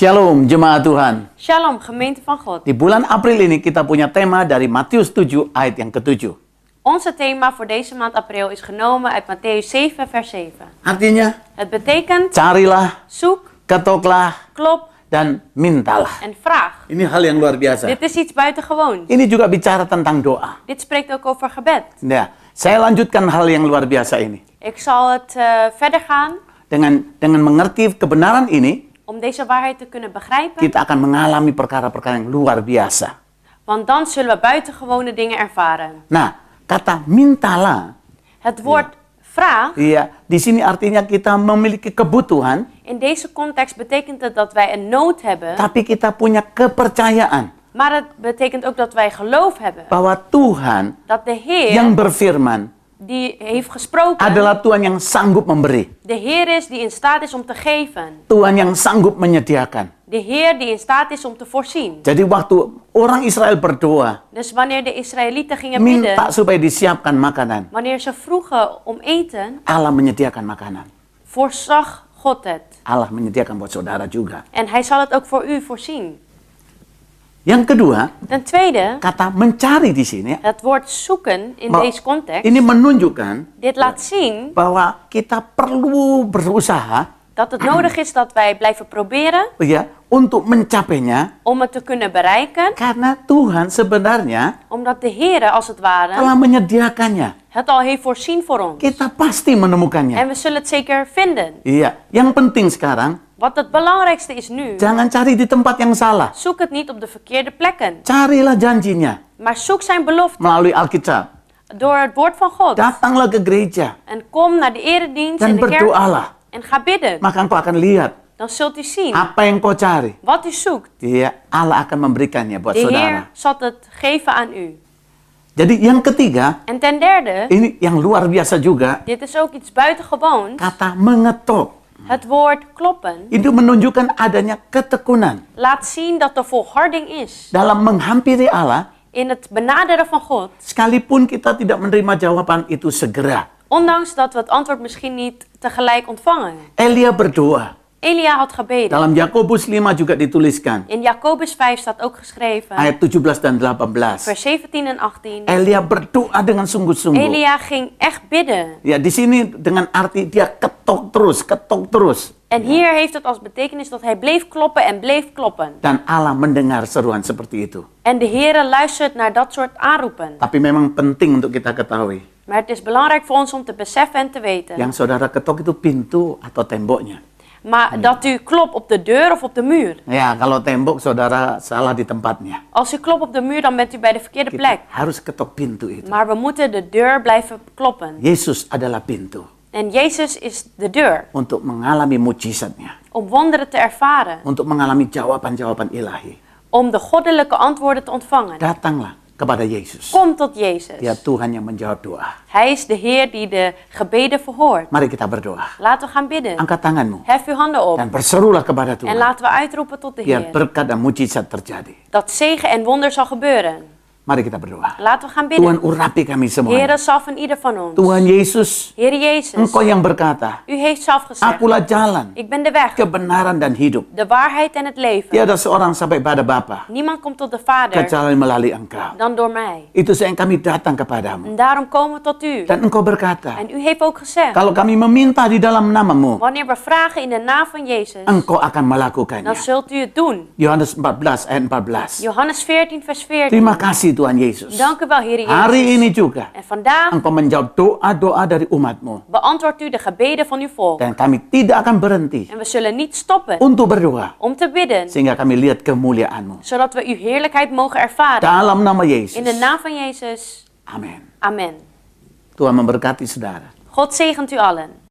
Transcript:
Shalom jemaat Tuhan. Shalom, gemeente van God. Di bulan April ini kita punya tema dari Matius 7 ayat yang ke-7. Onze thema voor deze maand april is genomen uit Mattheüs 7 vers 7. Artinya, Het betekent carilah, zoek, ketoklah, klop dan mintalah. en vraag. Ini hal yang luar biasa. Dit is iets buitengewoons. Ini juga bicara tentang doa. Dit spreekt ook over gebed. Ya, saya lanjutkan hal yang luar biasa ini. Ik zal het verder gaan. Dengan mengerti kebenaran ini, Om deze waarheid te kunnen begrijpen. kita akan mengalami perkara-perkara yang luar biasa. Want dan zullen we buitengewone dingen ervaren. Nah, kata mintalah, Het woord vraag, iya, di sini artinya kita memiliki kebutuhan, in deze context betekent het dat wij een nood hebben. tapi kita punya kepercayaan Maar het betekent ook dat wij geloof hebben. bahwa Tuhan Dat de Heer yang berfirman die heeft gesproken, adalah Tuhan yang sanggup memberi. de Heer is die in staat is om te geven. Tuhan yang sanggup menyediakan. De Heer die in staat is om te voorzien. Jadi waktu orang Israel berdoa, Dus wanneer de Israëlieten gingen bidden, minta supaya disiapkan makanan, wanneer ze vroegen om eten, Allah menyediakan makanan. voorzag God het. Allah menyediakan buat saudara juga. En hij zal het ook voor u voorzien. Yang kedua, Ten tweede, kata mencari di sini, het woord zoeken in bahwa deze context, ini menunjukkan dit laat zien bahwa kita perlu berusaha dat het nodig is dat wij blijven proberen ya untuk mencapainya, om het te kunnen bereiken, karena Tuhan sebenarnya omdat de Heer als het ware telah menyediakannya. het al heeft voorzien voor ons. Kita pasti menemukannya. En we zullen het zeker vinden. Iya, yang penting sekarang Wat het belangrijkste is nu, jangan cari di tempat yang salah. zoek het niet op de verkeerde plekken, Carilah janjinya maar zoek zijn belofte melalui Alkitab. door het woord van God. Datanglah ke gereja En kom naar de eredienst dan in de kerk berdoalah. en ga bidden. Maka engkau akan lihat Dan zult u zien apa yang kau cari. wat u zoekt. Iya, Allah akan memberikannya buat De saudara. Heer zal het geven aan u. Jadi yang ketiga, En ten derde, ini yang luar biasa juga, dit is ook iets buitengewoons. kata mengetok. Het woord kloppen Itu menunjukkan adanya ketekunan laat zien dat er volharding is dalam menghampiri Allah, in het benaderen van God. sekalipun kita tidak menerima jawaban itu segera. Ondanks dat we het antwoord misschien niet tegelijk ontvangen. Elia berdoa. Elia had gebeden. Dalam Yakobus 5 juga dituliskan. In Jacobus 5 staat ook geschreven, Ayat 17 dan 18. vers 17 en 18. Elia berdoa dengan sungguh-sungguh. Elia ging echt bidden. Ya, di sini dengan arti dia ketok terus. En hier heeft het als betekenis dat hij bleef kloppen en bleef kloppen. Dan Allah mendengar seruan seperti itu. En de Heere luistert naar dat soort aanroepen. Tapi memang penting untuk kita ketahui. Maar het is belangrijk voor ons om te beseffen en te weten. Yang saudara ketok itu pintu atau temboknya. Maar dat u klopt op de deur of op de muur. Ya, kalau tembok saudara salah di tempatnya. Als u klopt op de muur, dan bent u bij de verkeerde Kita plek. harus ketok pintu itu. Maar we moeten de deur blijven kloppen. Yesus adalah pintu En Jezus is de deur untuk mengalami mujizatnya. om wonderen te ervaren. Untuk mengalami jawaban-jawaban ilahi. Om de goddelijke antwoorden te ontvangen. Datanglah kepada Yesus. Kom tot Jezus. Dia Tuhan yang menjawab doa. Hij is de Heer die de gebeden verhoort. Mari kita berdoa. Laten we gaan bidden. Angkat tanganmu Hef uw handen op. dan berserulah kepada En Tuhan. laten we uitroepen tot de Biar Heer. berkat dan mujizat terjadi. Dat zegen en wonder zal gebeuren. Mari kita berdoa. Laten we gaan Tuhan bidden. urapi kami semua. Heer, salf in ieder van ons. Tuhan Yesus, Heer Jezus, Engkau yang berkata, u heeft zelf gezegd, akulah jalan, ik ben de weg, kebenaran dan hidup. de waarheid en het leven. Tiada seorang sampai pada Bapa Niemand komt tot de Vader kecuali melalui Engkau. dan door mij. Itu yang kami datang kepadamu. En daarom komen we tot u. Dan Engkau berkata, En u heeft ook gezegd, kalau kami meminta di dalam namamu, wanneer we vragen in de naam van Jezus, Engkau akan dan melakukannya. zult u het doen. Yohanes 14 ayat 14. Johannes 14 vers 14. Terima kasih Tuhan Yesus. Dank u wel, Heer Jezus. Hari ini juga En vandaag Engkau menjawab doa-doa dari umatmu. beantwoordt u de gebeden van uw volk. Dan kami tidak akan berhenti En we zullen niet stoppen untuk berdoa. om te bidden, Sehingga kami lihat kemuliaan-Mu. zodat we uw heerlijkheid mogen ervaren. Dalam nama In de Yesus. naam van Jezus. Amin. Amen. Tuhan memberkati saudara. God zegent u allen.